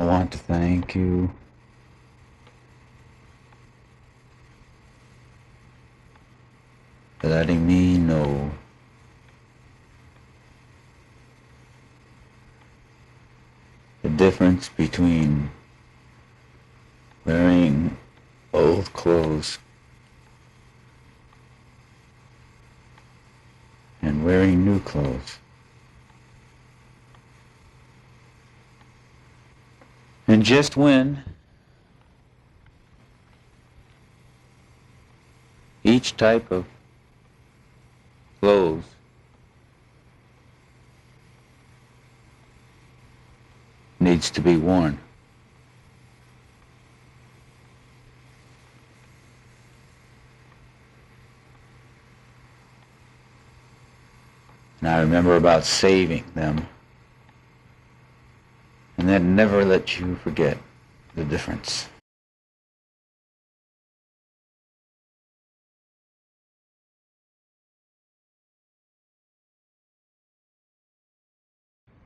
I want to thank you for letting me know the difference between wearing old clothes and wearing new clothes. And just when each type of clothes needs to be worn. And I remember about saving them, and then never let you forget the difference.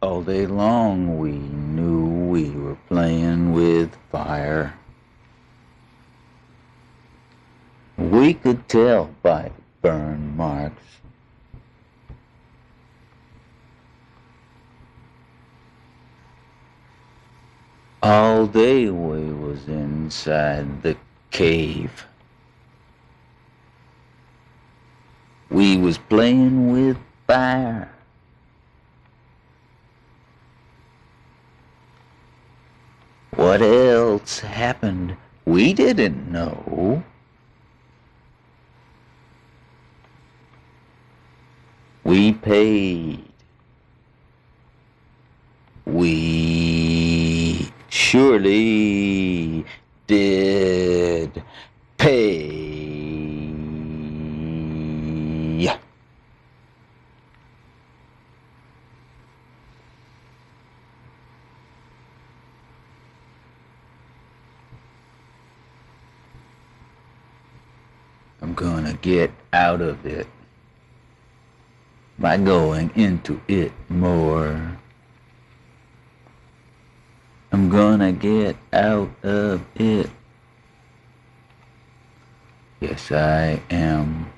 All day long we knew we were playing with fire. We could tell by burn marks. All day we was inside the cave. We was playing with fire. What else happened? We didn't know. We paid. We surely did pay. I'm gonna get out of it by going into it more. I'm gonna get out of it. Yes, I am.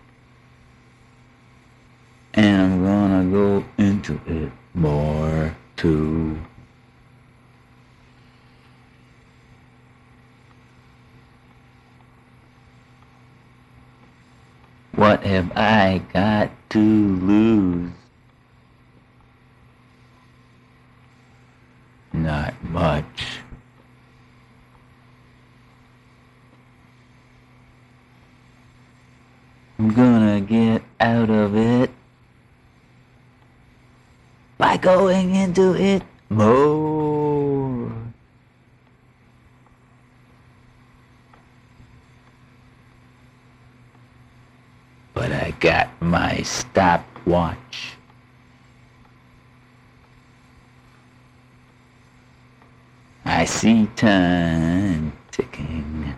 And I'm gonna go into it more too. What have I got to lose? Not much. I'm gonna get out of it by going into it more. But I got my stopwatch. I see time ticking.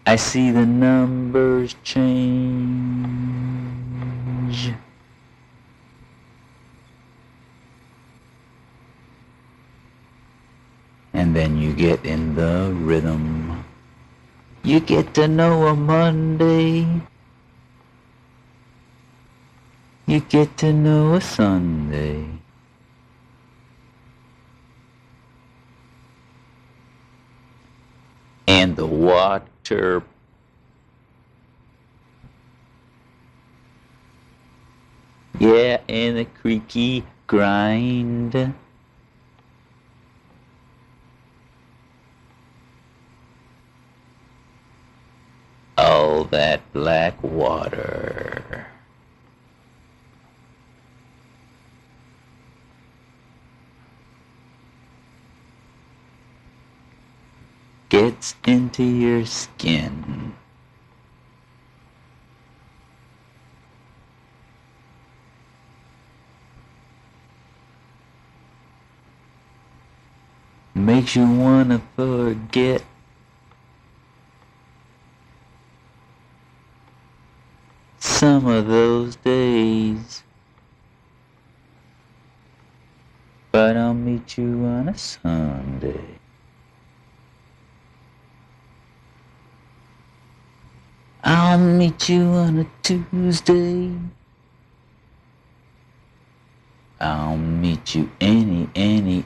I see the numbers change. And then you get in the rhythm. You get to know a Monday. You get to know a Sunday. And the water. Yeah, and the creaky grind. All that black water. Gets into your skin. Makes you wanna forget. some of those days. But I'll meet you on a Sunday. I'll meet you on a Tuesday. I'll meet you any day.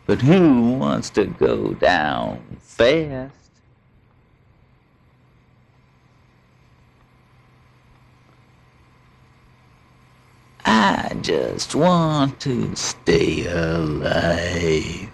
But who wants to go down fast? I just want to stay alive.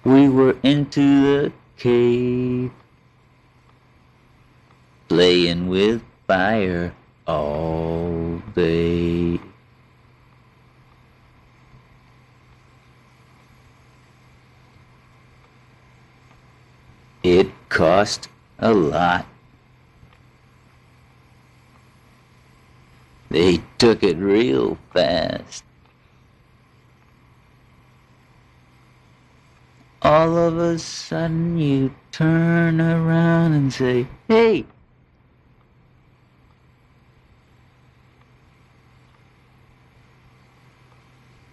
We were into the cave, playing with fire all day. It cost a lot. They took it real fast. All of a sudden you turn around and say, hey!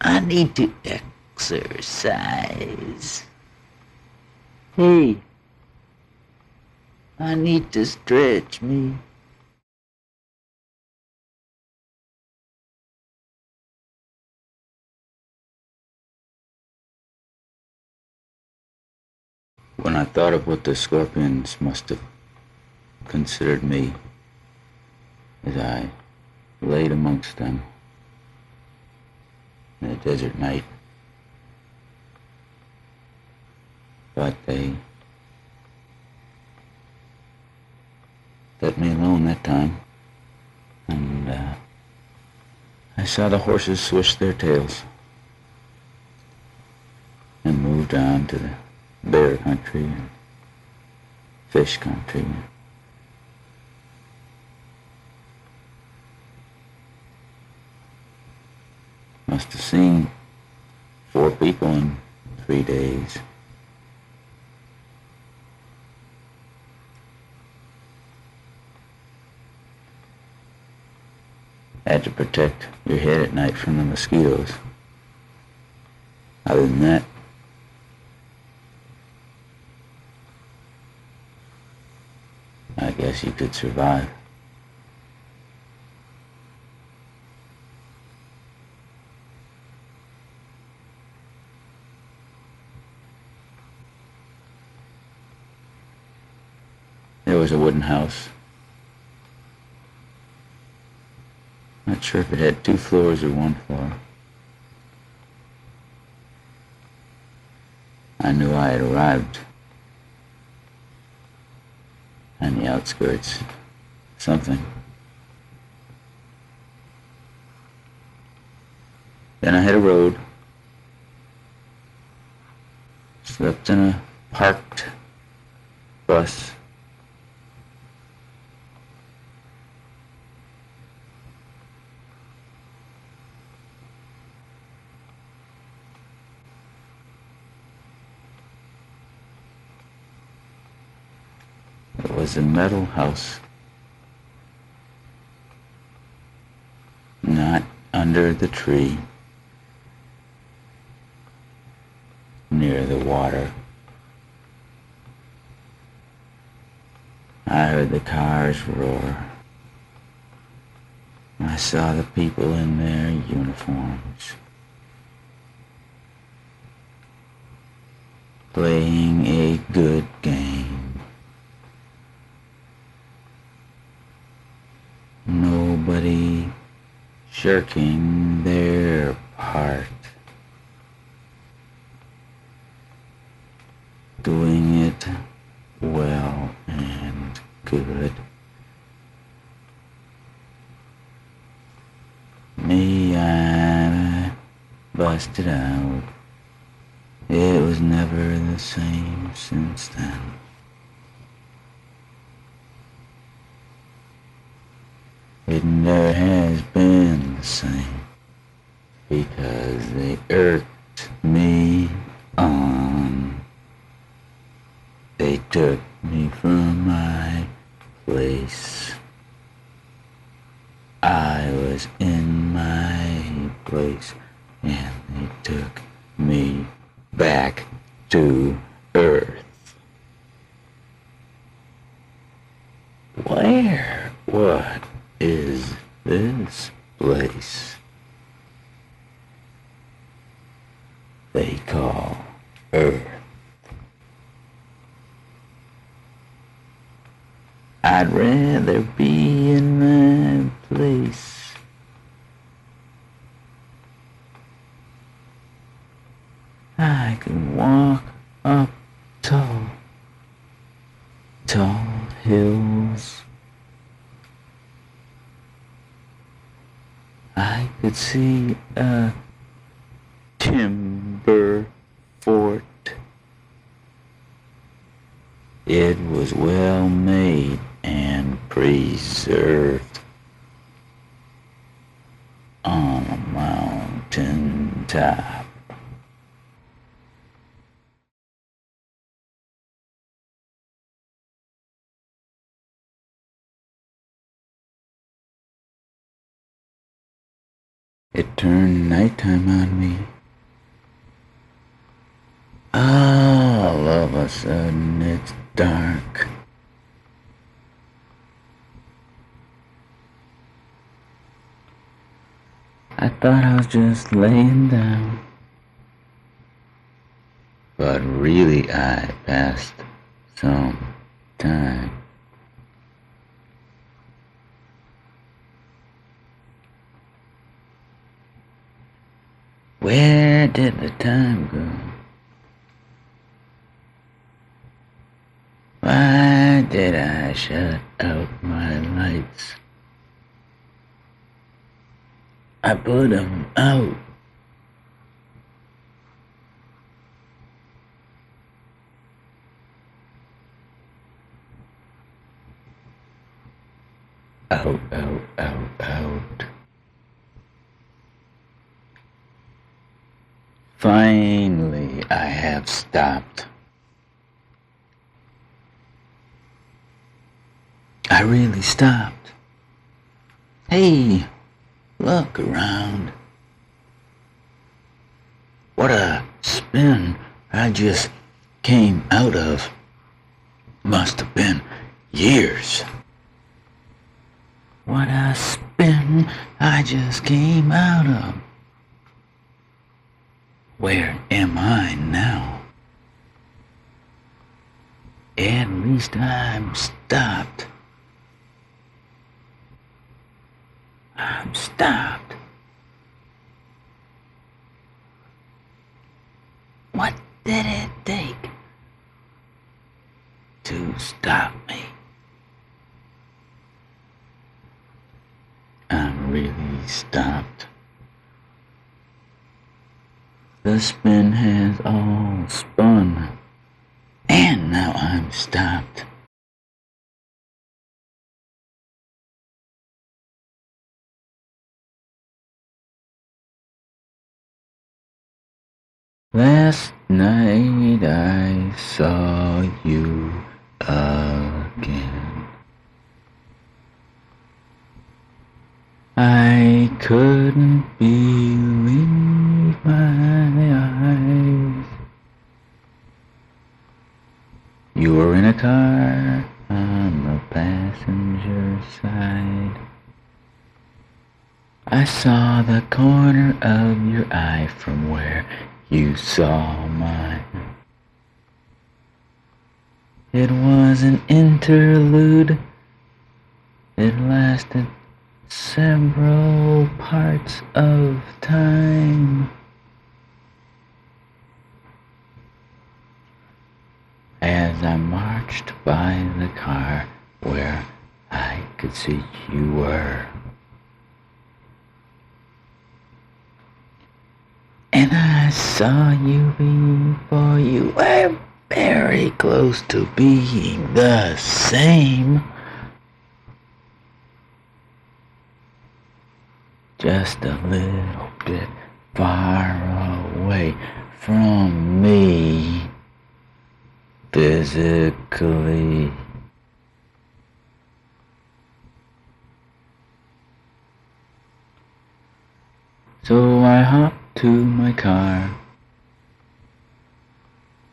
I need to exercise. Hey! I need to stretch me. When I thought of what the scorpions must have considered me as I laid amongst them in a desert night, but they let me alone that time, and I saw the horses swish their tails and moved on to the bear country and fish country. Must have seen 4 people in 3 days. Had to protect your head at night from the mosquitoes. Other than that, I guess you could survive. There was a wooden house. Not sure if it had 2 floors or 1 floor. I knew I had arrived on the outskirts. Something. Then I hit a road. Slept in a parked bus. It was a metal house. Not under the tree. Near the water. I heard the cars roar. I saw the people in their uniforms playing a good game. Nobody shirking their part. Doing it well and good. busted out. It was never the same since then. It never has been the same, because they irked me on. They took me from my place. I was in my place, and they took me back to Earth. Where? What is this place they call Earth? I'd rather be in my place. I can walk up tall hills. I could see a timber fort. It was well made and preserved on a mountain top. It turned nighttime on me. All of a sudden it's dark. I thought I was just laying down, but really I passed some time. Where did the time go? Why did I shut out my lights? I put them out. Out. Finally, I have stopped. I really stopped. Hey, look around. What a spin I just came out of. Must have been years. What a spin I just came out of. Where am I now? At least I'm stopped. I'm stopped. What did it take to stop me? I'm really stopped. The spin has all spun, and now I'm stopped. Last night I saw you again. I couldn't believe my eyes. You were in a car on the passenger side. I saw the corner of your eye from where you saw mine. It was an interlude. It lasted several parts of time. As I marched by the car where I could see you were. And I saw you before you were very close to being the same. Just a little bit far away from me physically. So I hopped to my car.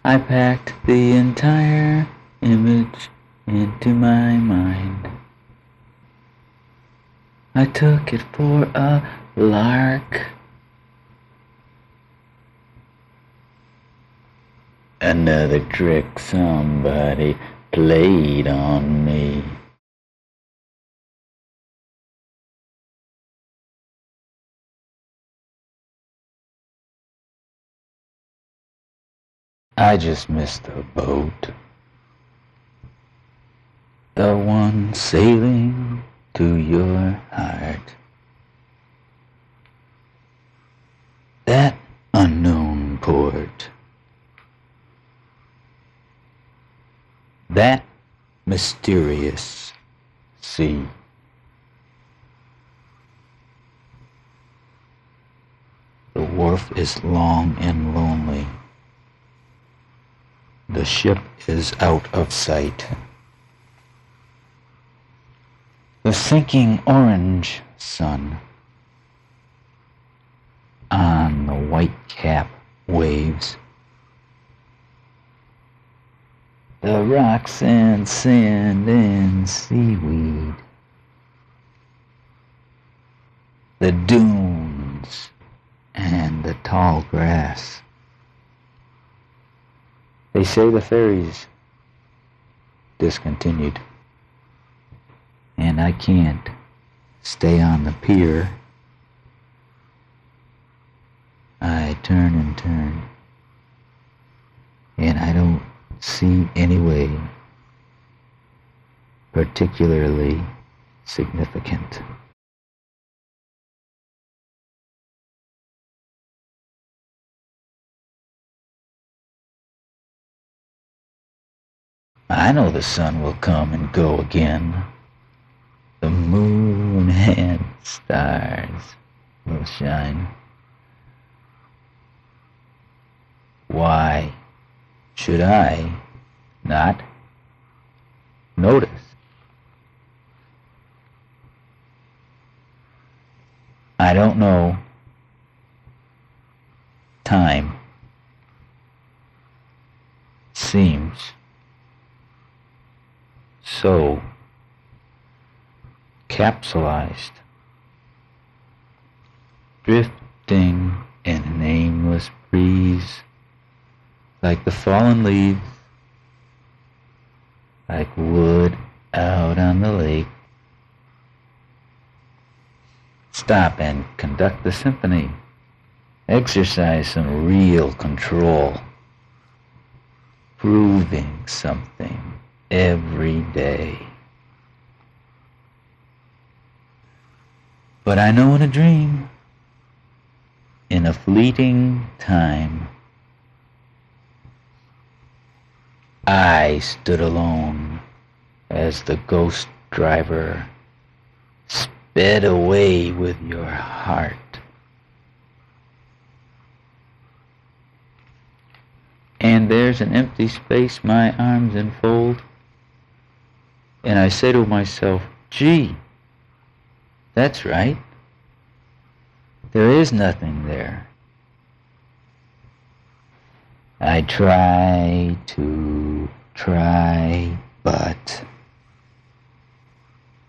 I packed the entire image into my mind. I took it for a lark. Another trick somebody played on me. I just missed the boat. The one sailing to your heart. That unknown port. That mysterious sea. The wharf is long and lonely. The ship is out of sight. The sinking orange sun on the white cap waves. The rocks and sand and seaweed. The dunes and the tall grass. They say the ferry's discontinued, and I can't stay on the pier. I turn and turn, and I don't see any way particularly significant. I know the sun will come and go again. The moon and stars will shine. Why should I not notice? I don't know. Time seems so capsulized, drifting in an aimless breeze, like the fallen leaves, like wood out on the lake. Stop and conduct the symphony. Exercise some real control. Proving something every day. But I know in a dream, in a fleeting time, I stood alone as the ghost driver sped away with your heart. And there's an empty space my arms enfold, and I say to myself, gee, that's right. There is nothing there. I try, but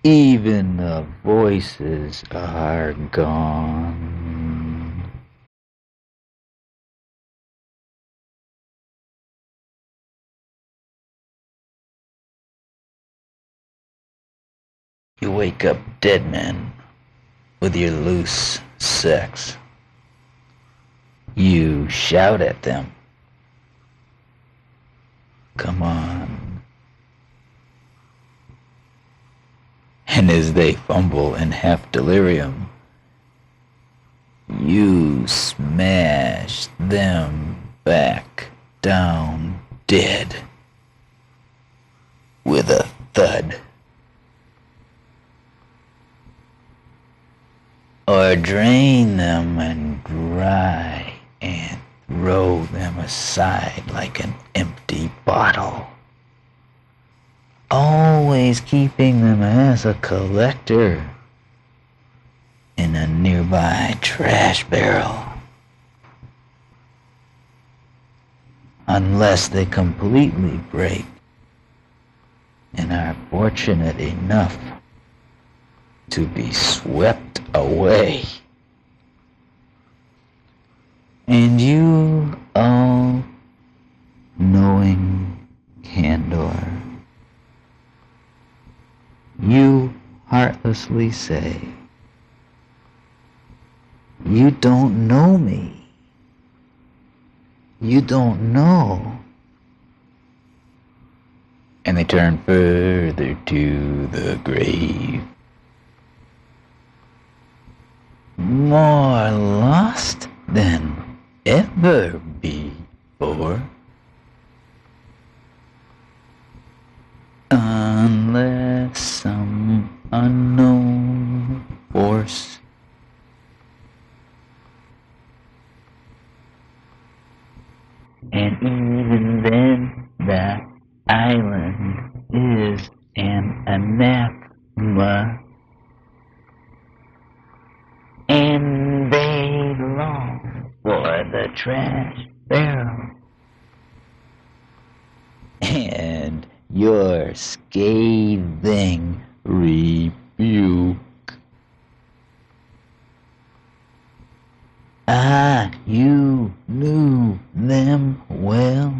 even the voices are gone. You wake up dead men with your loose sex. You shout at them. Come on. And as they fumble in half delirium, You smash them back down dead with a thud. Or drain them and dry and throw them aside like an empty bottle. Always keeping them as a collector in a nearby trash barrel. Unless they completely break and are fortunate enough to be swept away. And you, all knowing candor, you heartlessly say, you don't know me. You don't know. And they turn further to the grave. More lost than ever before. Unless some unknown force and even then the island is an anathema. And they long for the trash barrel. And your scathing rebuke. You knew them well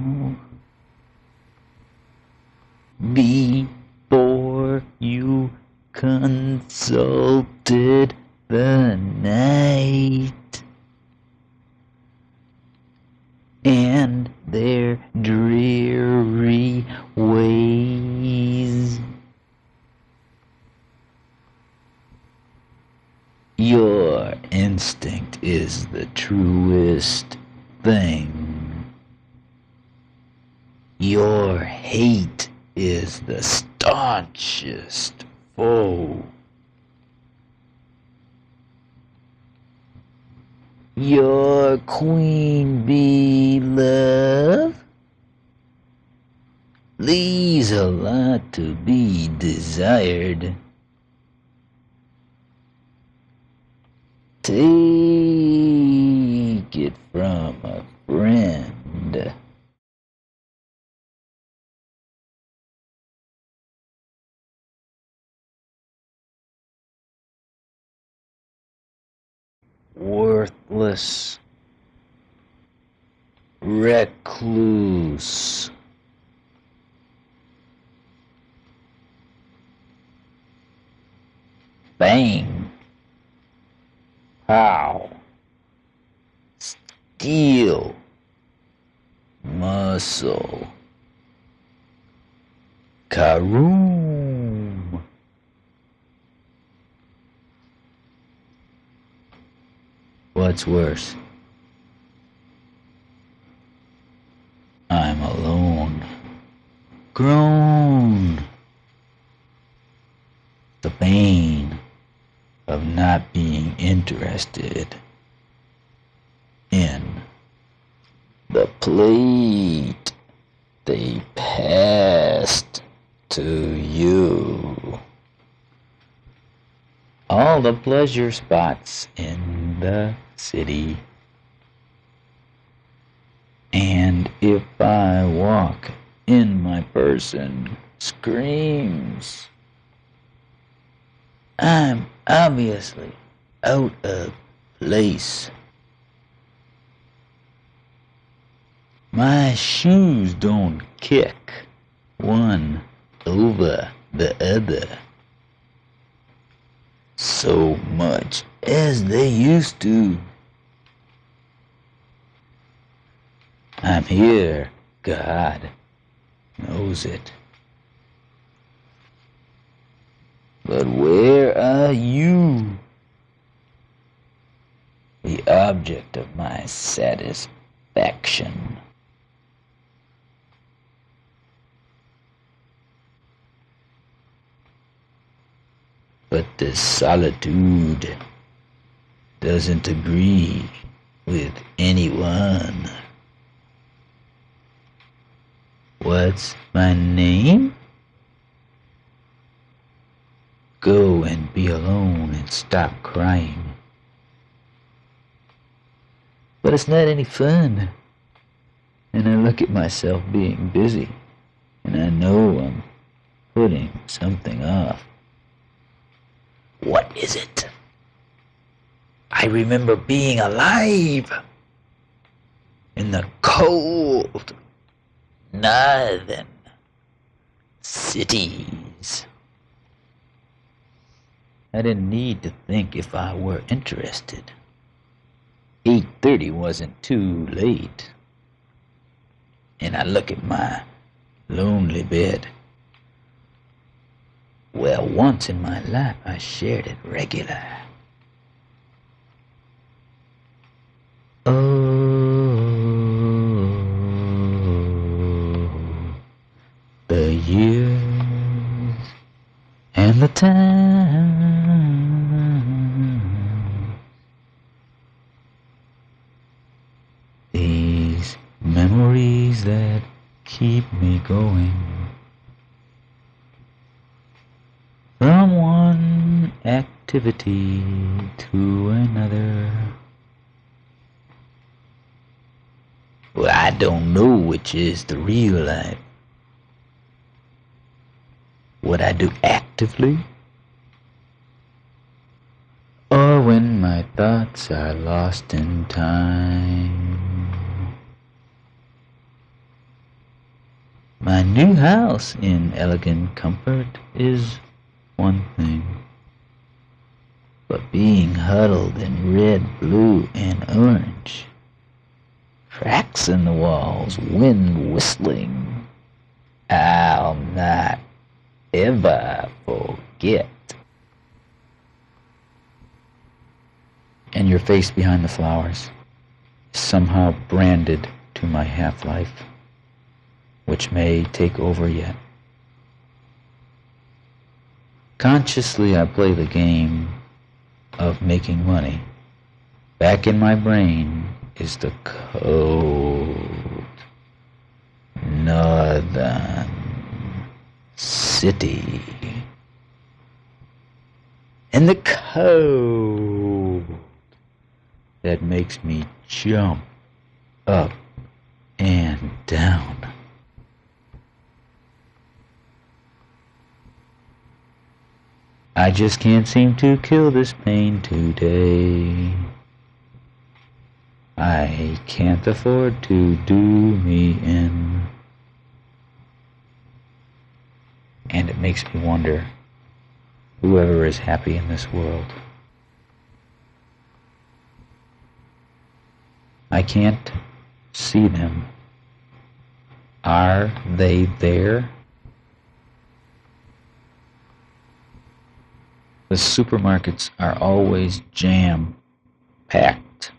before you consulted the night and their dreary ways. Your instinct is the truest thing. Your hate is the staunchest foe. Your queen bee love leaves a lot to be desired. Take it from a friend. Worthless recluse. Bang. Pow. Steel. Muscle. Karoom. What's worse? I'm alone. Grown. The pain of not being interested in the plate they passed to you. All the pleasure spots in the city. And if I walk in my person screams, I'm obviously out of place. My shoes don't kick one over the other so much as they used to. I'm here, God knows it. But where are you? The object of my satisfaction. But this solitude doesn't agree with anyone. What's my name? Go and be alone and stop crying. But it's not any fun. And I look at myself being busy, and I know I'm putting something off. What is it? I remember being alive in the cold northern cities. I didn't need to think if I were interested. 8:30 wasn't too late. And I look at my lonely bed. Well, once in my life I shared it regular. Oh, the years and the time. These memories that keep me going. From one activity to another. Well, I don't know which is the real life. What I do actively, or when my thoughts are lost in time. My new house in elegant comfort is one thing, but being huddled in red, blue, and orange, cracks in the walls, wind whistling, I'll not ever forget. And your face behind the flowers is somehow branded to my half-life, which may take over yet. Consciously, I play the game of making money. Back in my brain is the cold northern city. And the cold that makes me jump up and down. I just can't seem to kill this pain today. I can't afford to do me in. And it makes me wonder, whoever is happy in this world, I can't see them. Are they there? The supermarkets are always jam-packed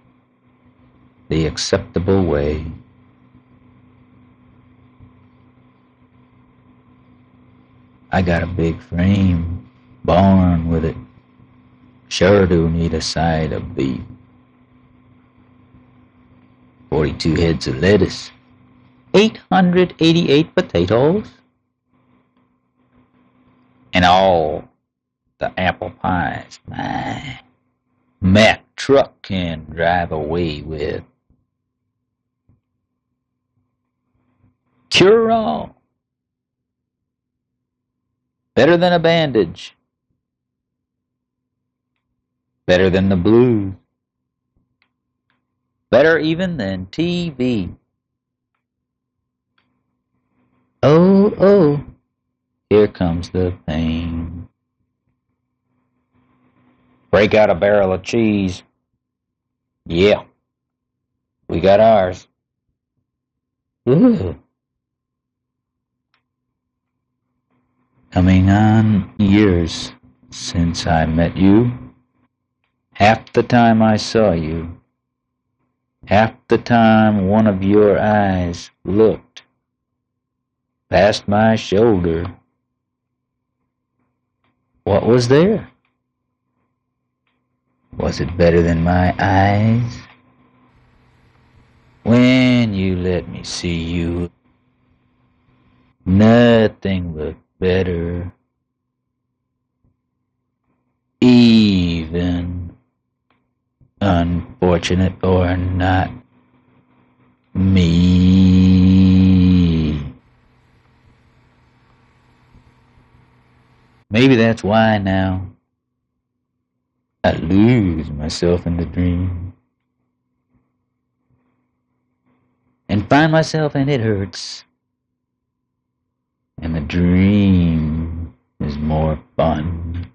the acceptable way. I got a big frame, barn with it. Sure do need a side of beef. 42 heads of lettuce. 888 potatoes. And all the apple pies my Mack truck can drive away with. Cure-all. Better than a bandage. Better than the blues. Better even than TV. Oh, oh, here comes the pain. Break out a barrel of cheese. Yeah, we got ours. Ooh. Coming on years since I met you. Half the time I saw you, Half the time one of your eyes looked past my shoulder. What was there? Was it better than my eyes? When you let me see you, nothing looked better. Even, unfortunate or not, me. Maybe that's why now I lose myself in the dream and find myself and it hurts. And the dream is more fun.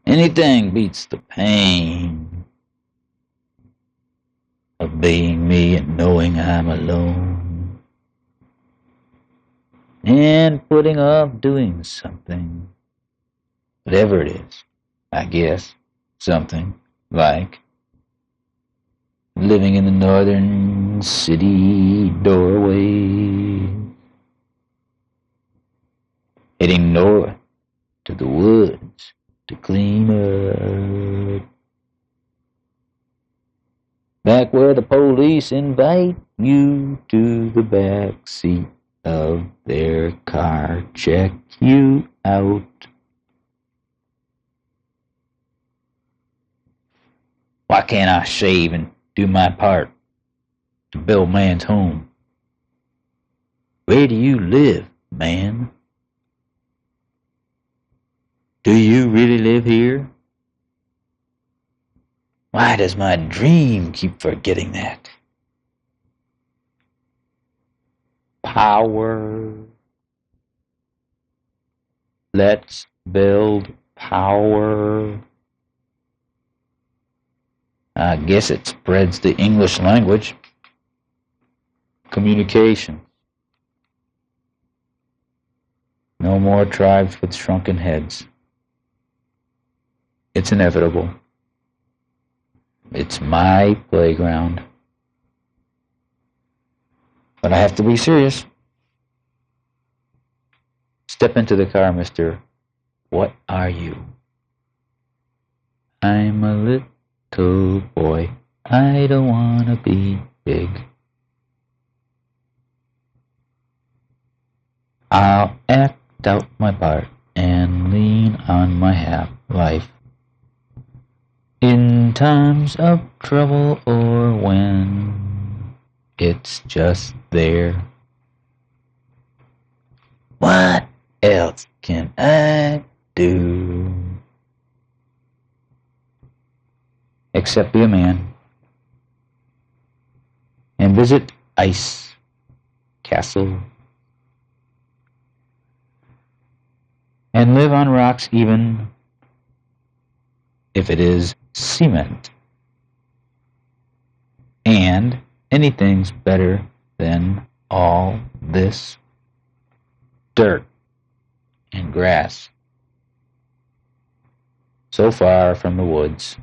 Anything beats the pain of being me and knowing I'm alone. And putting off doing something. Whatever it is, I guess. Something like living in the northern city doorway. Heading north to the woods to clean up. Back where the police invite you to the back seat of their car, check you out. Why can't I shave and do my part to build man's home? Where do you live, man? Do you really live here? Why does my dream keep forgetting that? Power. Let's build power. I guess it spreads the English language. Communication. No more tribes with shrunken heads. It's inevitable. It's my playground. But I have to be serious. Step into the car, mister. What are you? I'm a little boy. I don't want to be big. I'll act out my part and lean on my half-life. In times of trouble or when it's just there. What else can I do? Except be a man and visit Ice Castle and live on rocks even if it is cement. And anything's better than all this dirt and grass. So far from the woods.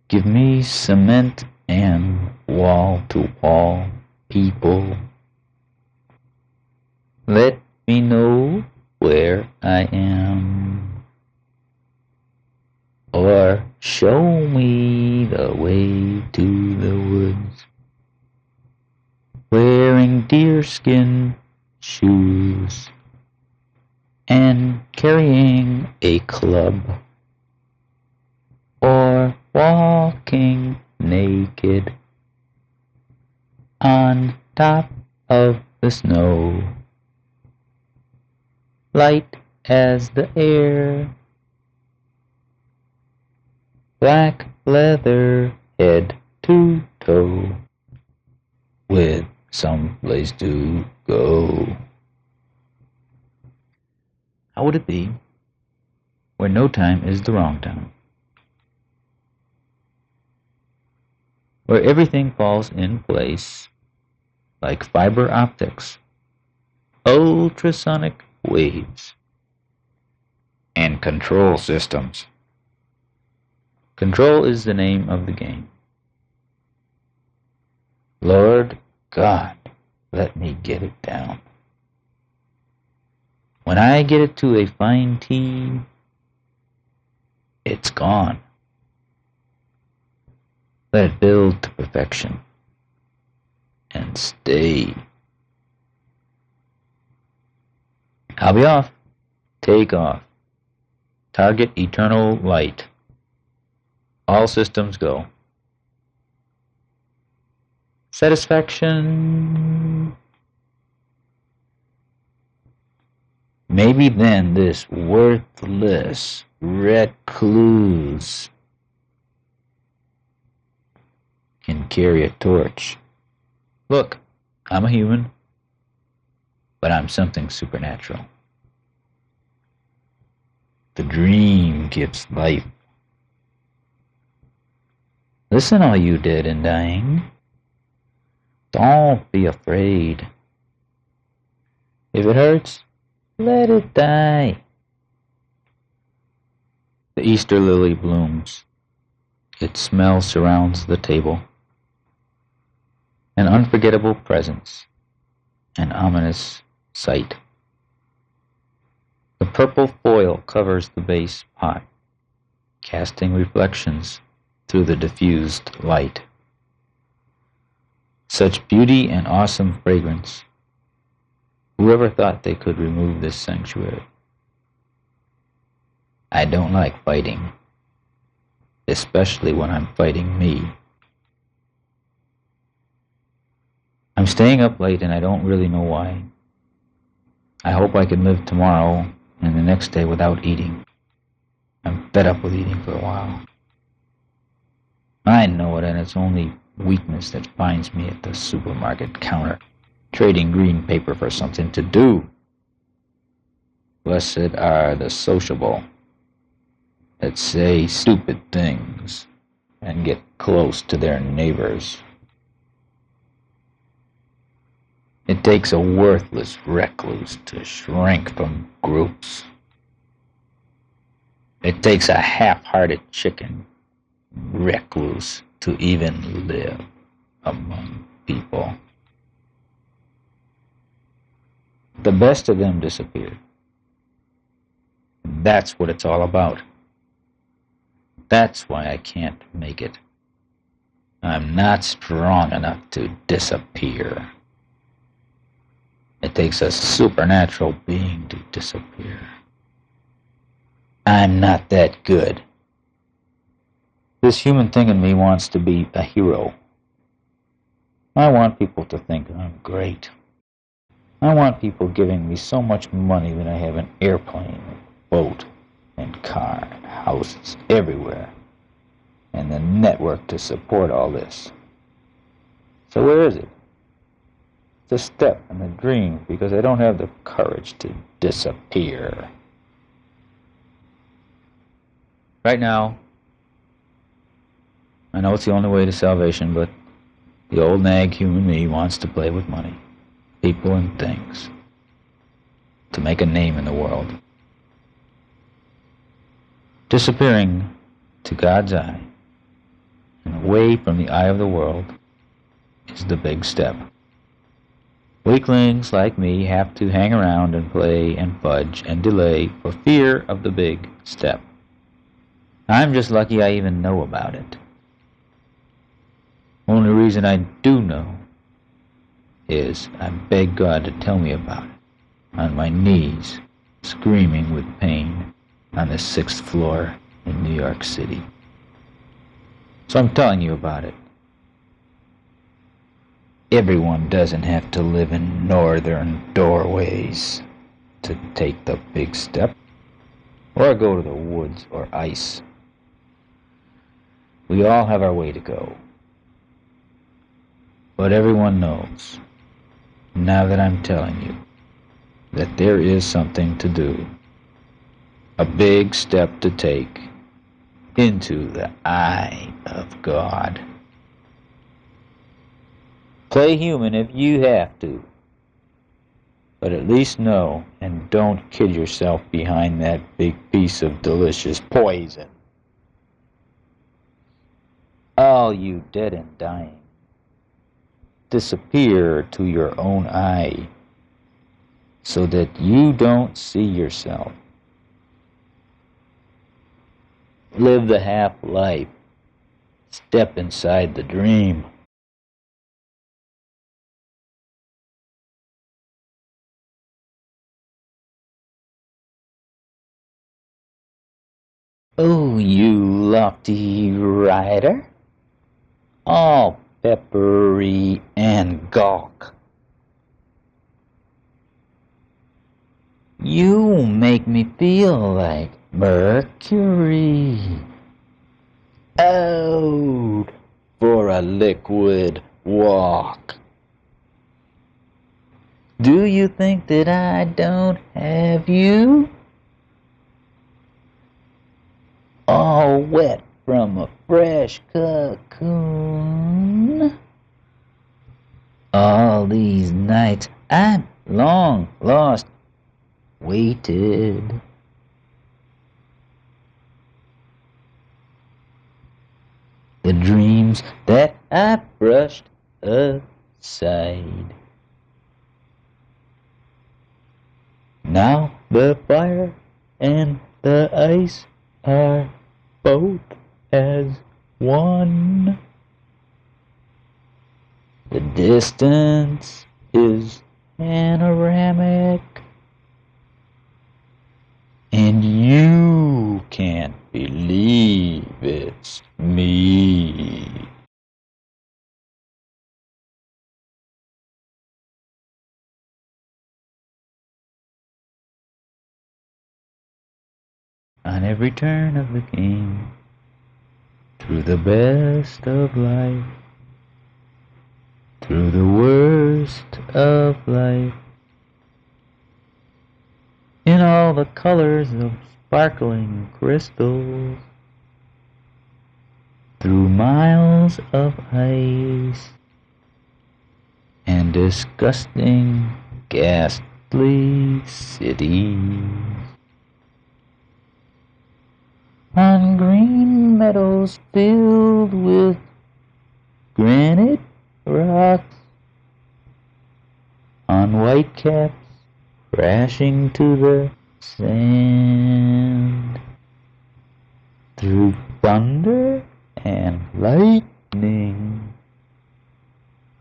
Give me cement and wall-to-wall people. Let me know where I am, or show me the way to the woods, wearing deerskin shoes and carrying a club, or walking naked on top of the snow. Light as the air, black leather head to toe, with some place to go. How would it be where no time is the wrong time? Where everything falls in place like fiber optics, ultrasonic waves, and control systems. Control is the name of the game. Lord God, let me get it down. When I get it to a fine tee, it's gone. Let it build to perfection and stay. I'll be off. Take off. Target eternal light. All systems go. Satisfaction. Maybe then this worthless recluse can carry a torch. Look, I'm a human, but I'm something supernatural. The dream gives life. Listen, all you dead and dying. Don't be afraid. If it hurts, let it die. The Easter lily blooms. Its smell surrounds the table. An unforgettable presence. An ominous sight. The purple foil covers the base pot, casting reflections through the diffused light. Such beauty and awesome fragrance. Whoever thought they could remove this sanctuary? I don't like fighting, especially when I'm fighting me. I'm staying up late and I don't really know why. I hope I can live tomorrow and the next day without eating. I'm fed up with eating for a while. I know it, and it's only weakness that finds me at the supermarket counter, trading green paper for something to do. Blessed are the sociable that say stupid things and get close to their neighbors. It takes a worthless recluse to shrink from groups. It takes a half-hearted chicken recluse to even live among people. The best of them disappeared. That's what it's all about. That's why I can't make it. I'm not strong enough to disappear. It takes a supernatural being to disappear. I'm not that good. This human thing in me wants to be a hero. I want people to think I'm great. I want people giving me so much money that I have an airplane, a boat, and car, and houses everywhere, and the network to support all this. So where is it? It's a step in a dream because I don't have the courage to disappear. Right now, I know it's the only way to salvation, but the old nag human me wants to play with money, people, and things to make a name in the world. Disappearing to God's eye and away from the eye of the world is the big step. Weaklings like me have to hang around and play and fudge and delay for fear of the big step. I'm just lucky I even know about it. Only reason I do know is I beg God to tell me about it, on my knees, screaming with pain on the 6th floor in New York City. So I'm telling you about it. Everyone doesn't have to live in northern doorways to take the big step, or go to the woods or ice. We all have our way to go. But everyone knows, now that I'm telling you, that there is something to do, a big step to take into the eye of God. Play human if you have to, but at least know and don't kid yourself behind that big piece of delicious poison. all you dead and dying, disappear to your own eye, so that you don't see yourself. Live the half-life. Step inside the dream. Oh, you lofty rider, all peppery and gawk. You make me feel like Mercury. Out for a liquid walk. Do you think that I don't have you? All wet from a fresh cocoon. All these nights I've long lost, waited. The dreams that I brushed aside. Now the fire and the ice are both as one. The distance is panoramic, and you can't believe it's me. On every turn of the game, through the best of life, through the worst of life, in all the colors of sparkling crystals, through miles of ice, and disgusting, ghastly cities. On green meadows filled with granite rocks, on white caps crashing to the sand, through thunder and lightning,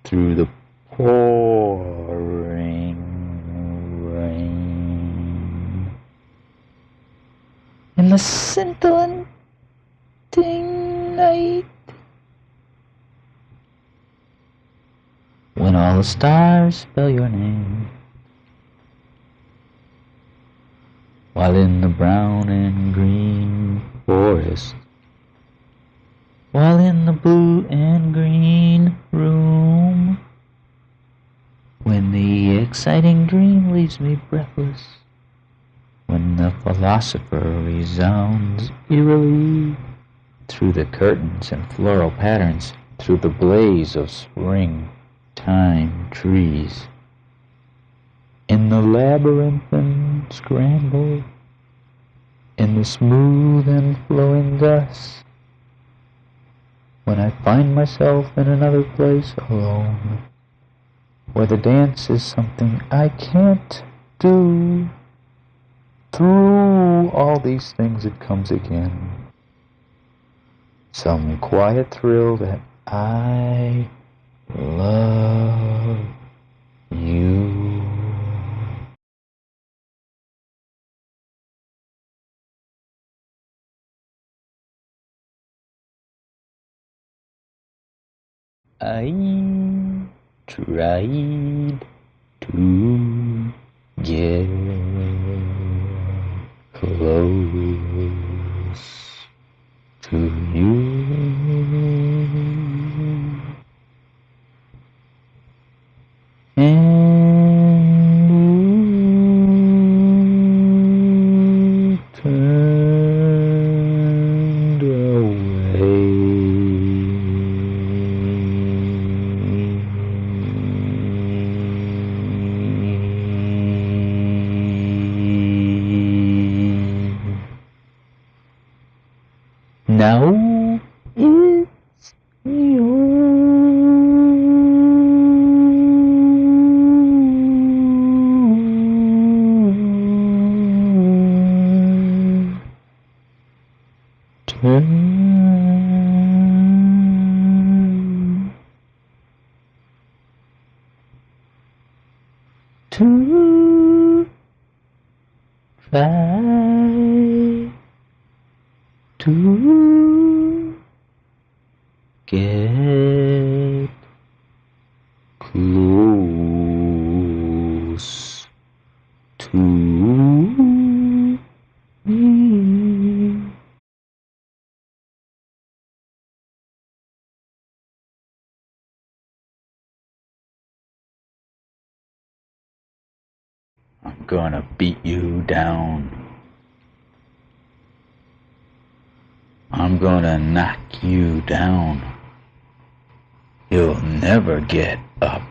through the pouring rain, in the scintillating night, when all the stars spell your name, while in the brown and green forest, while in the blue and green room, when the exciting dream leaves me breathless, when the philosopher resounds eerily through the curtains and floral patterns, through the blaze of springtime trees, in the labyrinthine scramble, in the smooth and flowing gusts, when I find myself in another place alone, where the dance is something I can't do. Through all these things it comes again, some quiet thrill that I love you. I tried to get close to you, and you turned away. Now it's Try to get close to me. I'm gonna beat you down. I'm gonna knock you down. You'll never get up.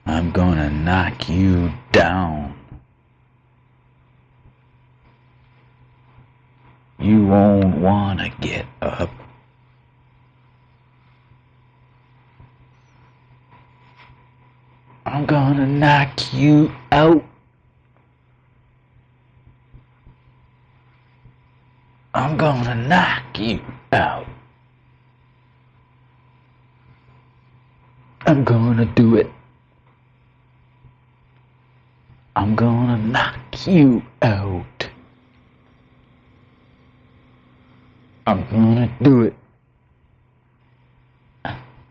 I'm gonna knock you down. You won't wanna get up. I'm gonna knock you out. I'm gonna knock you out. I'm gonna do it. I'm gonna knock you out. I'm gonna do it.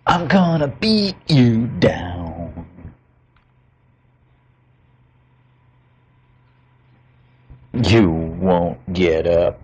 I'm gonna beat you down. You won't get up.